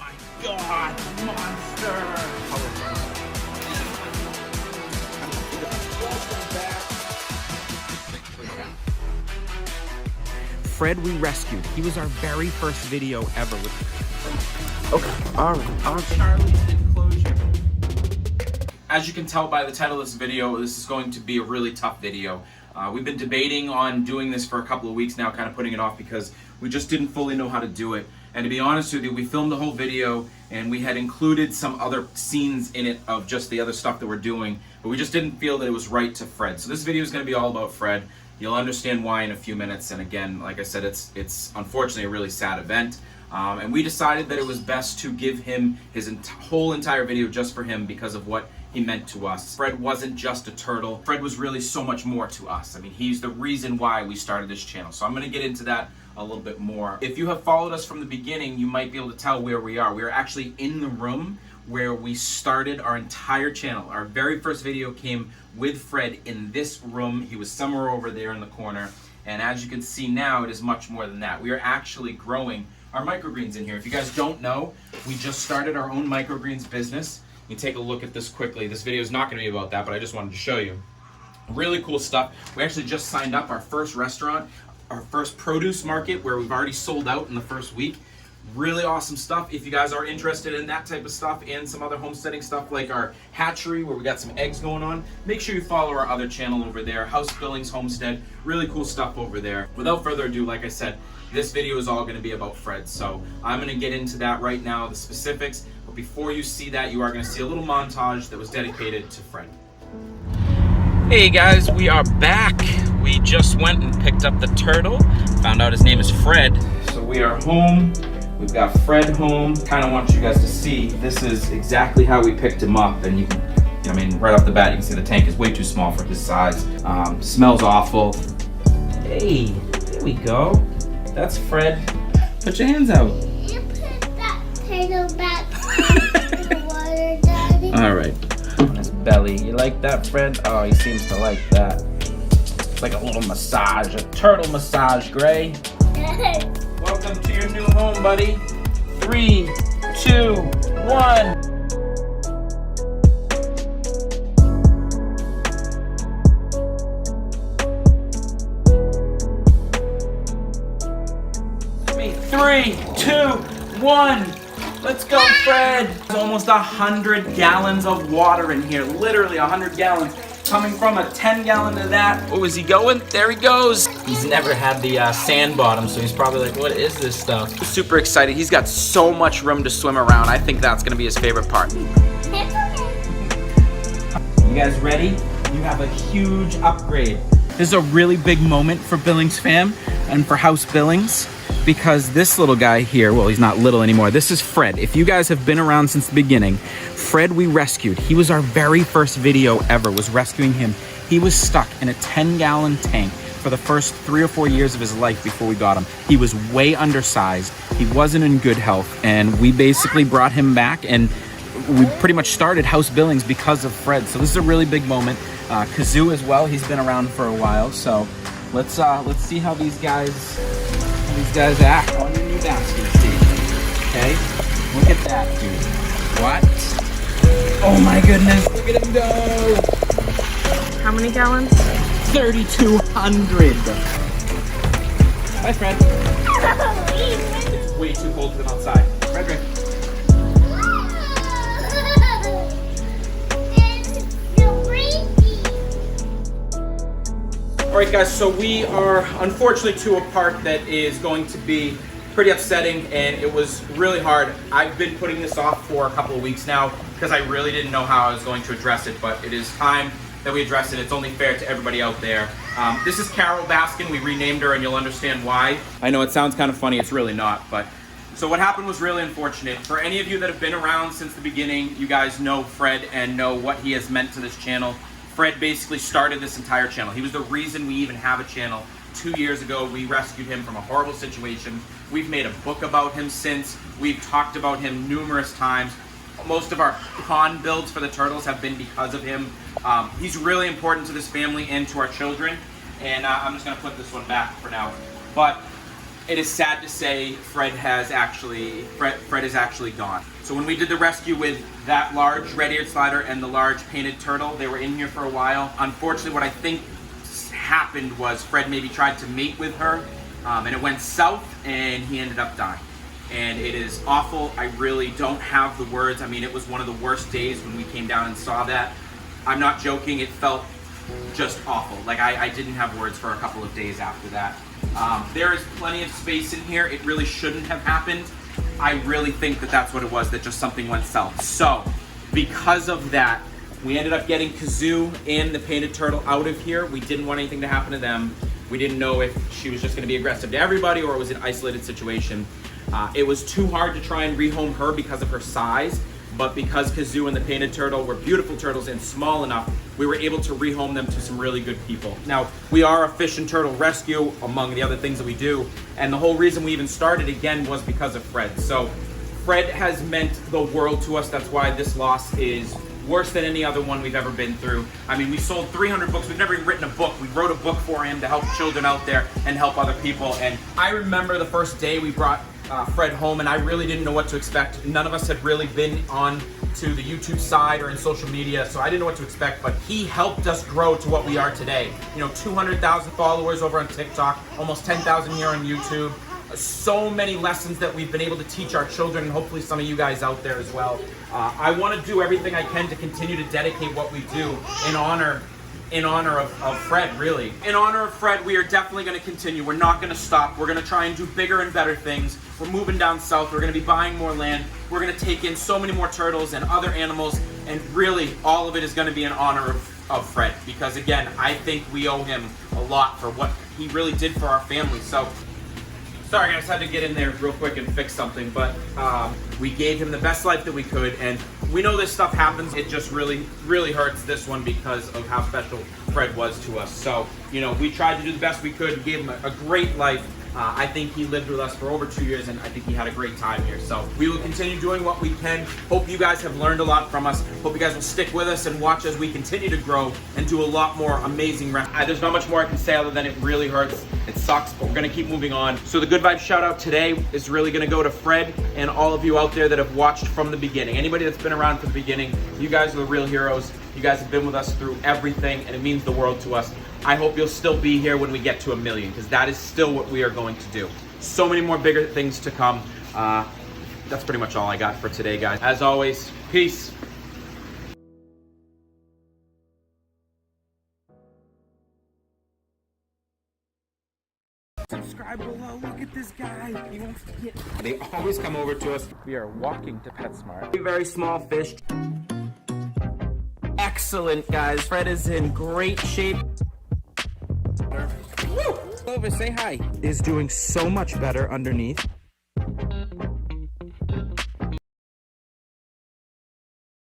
my God, monster! Fred we rescued. He was our very first video ever. Okay, all right. Charlie's enclosure. As you can tell by the title of this video, this is going to be a really tough video. We've been debating on doing this for a couple of weeks now, kind of putting it off because we just didn't fully know how to do it. And to be honest with you, we filmed the whole video and we had included some other scenes in it of just the other stuff that we're doing, but we just didn't feel that it was right to Fred. So this video is going to be all about Fred. You'll understand why in a few minutes. And again, like I said, it's unfortunately a really sad event. And we decided that it was best to give him his whole entire video just for him because of what he meant to us. Fred wasn't just a turtle. Fred was really so much more to us. I mean, he's the reason why we started this channel. So I'm going to get into that a little bit more. If you have followed us from the beginning, you might be able to tell where we are. We are actually in the room where we started our entire channel. Our very first video came with Fred in this room. He was somewhere over there in the corner. And as you can see now, it is much more than that. We are actually growing our microgreens in here. If you guys don't know, we just started our own microgreens business. You take a look at this quickly. This video is not going to be about that, but I just wanted to show you. Really cool stuff. We actually just signed up our first restaurant, our first produce market where we've already sold out in the first week. Really awesome stuff. If you guys are interested in that type of stuff and some other homesteading stuff like our hatchery where we got some eggs going on, make sure you follow our other channel over there, House Billings Homestead. Really cool stuff over there. Without further ado, like I said, this video is all going to be about Fred. So I'm going to get into that right now, the specifics. But before you see that, you are going to see a little montage that was dedicated to Fred. Hey guys, we are back. We just went and picked up the turtle. Found out his name is Fred. So we are home. We've got Fred home. Kind of want you guys to see, this is exactly how we picked him up. And you can, I mean, right off the bat, you can see the tank is way too small for his size. Smells awful. Hey, there we go. That's Fred. Put your hands out. You put that turtle back in the water, Daddy. All right. On his belly. You like that, Fred? Oh, he seems to like that. It's like a little massage, a turtle massage, Gray. Welcome to your new home, buddy. 3, 2, 1. Three, two, one. Let's go, Fred. There's almost 100 gallons of water in here. Literally 100 gallons. Coming from a 10-gallon to that. Oh, is he going? There he goes. He's never had the sand bottom, so he's probably like, what is this stuff? Super excited. He's got so much room to swim around. I think that's gonna be his favorite part. You guys ready? You have a huge upgrade. This is a really big moment for Billings fam and for House Billings. Because this little guy here, well, he's not little anymore. This is Fred. If you guys have been around since the beginning, Fred we rescued. He was our very first video ever, was rescuing him. He was stuck in a 10-gallon tank for the first 3 or 4 years of his life before we got him. He was way undersized. He wasn't in good health. And we basically brought him back and we pretty much started House Billings because of Fred. So this is a really big moment. Kazoo as well, he's been around for a while. So let's see how these guys act on your new basket station. Okay? Look at that, dude. What? Oh my goodness, look at him go! How many gallons? 3,200. Bye, Fred. It's way too cold for them outside. Fred. Alright guys, so we are unfortunately to a part that is going to be pretty upsetting and it was really hard. I've been putting this off for a couple of weeks now because I really didn't know how I was going to address it, but it is time that we address it. It's only fair to everybody out there. This is Carol Baskin. We renamed her and you'll understand why. I know it sounds kind of funny, it's really not, but so what happened was really unfortunate. For any of you that have been around since the beginning, you guys know Fred and know what he has meant to this channel. Fred basically started this entire channel. He was the reason we even have a channel. 2 years ago, we rescued him from a horrible situation. We've made a book about him since. We've talked about him numerous times. Most of our pond builds for the turtles have been because of him. He's really important to this family and to our children. And I'm just gonna put this one back for now. But it is sad to say Fred is actually gone. So when we did the rescue with that large red-eared slider and the large painted turtle, they were in here for a while. Unfortunately, what I think happened was Fred maybe tried to mate with her, and it went south, and he ended up dying. And it is awful. I really don't have the words. I mean, it was one of the worst days when we came down and saw that. I'm not joking. It felt just awful. Like, I didn't have words for a couple of days after that. There is plenty of space in here. It really shouldn't have happened. I really think that that's what it was, that just something went south. So, because of that, we ended up getting Kazoo and the painted turtle out of here. We didn't want anything to happen to them. We didn't know if she was just gonna be aggressive to everybody or it was an isolated situation. It was too hard to try and rehome her because of her size, but because Kazoo and the painted turtle were beautiful turtles and small enough, we were able to rehome them to some really good people. Now, we are a fish and turtle rescue, among the other things that we do, and the whole reason we even started again was because of Fred. So Fred has meant the world to us. That's why this loss is worse than any other one we've ever been through. I mean, we sold 300 books. We've never even written a book. We wrote a book for him to help children out there and help other people. And I remember the first day we brought Fred home, and I really didn't know what to expect. None of us had really been on to the YouTube side or in social media, so I didn't know what to expect, but he helped us grow to what we are today. You know, 200,000 followers over on TikTok, almost 10,000 here on YouTube. So many lessons that we've been able to teach our children, and hopefully some of you guys out there as well. I want to do everything I can to continue to dedicate what we do in honor of Fred, really. In honor of Fred, we are definitely going to continue. We're not going to stop. We're going to try and do bigger and better things. We're moving down south. We're going to be buying more land. We're going to take in so many more turtles and other animals, and really all of it is going to be in honor of Fred, because again, I think we owe him a lot for what he really did for our family. So sorry guys, had to get in there real quick and fix something, but we gave him the best life that we could, and we know this stuff happens. It just really, really hurts this one because of how special Fred was to us. So, you know, we tried to do the best we could, gave him a great life. I think he lived with us for over 2 years, and I think he had a great time here. So we will continue doing what we can. Hope you guys have learned a lot from us. Hope you guys will stick with us and watch as we continue to grow and do a lot more amazing there's not much more I can say other than it really hurts. It sucks, but we're gonna keep moving on. So the Good Vibes shout out today is really gonna go to Fred and all of you out there that have watched from the beginning. Anybody that's been around from the beginning, you guys are the real heroes. You guys have been with us through everything, and it means the world to us. I hope you'll still be here when we get to 1 million, because that is still what we are going to do. So many more bigger things to come. That's pretty much all I got for today, guys. As always, peace. Subscribe below. Look at this guy. He wants to get. They always come over to us. We are walking to PetSmart. Very small fish. Excellent, guys. Fred is in great shape. Woo! Clovis, say hi. Is doing so much better underneath.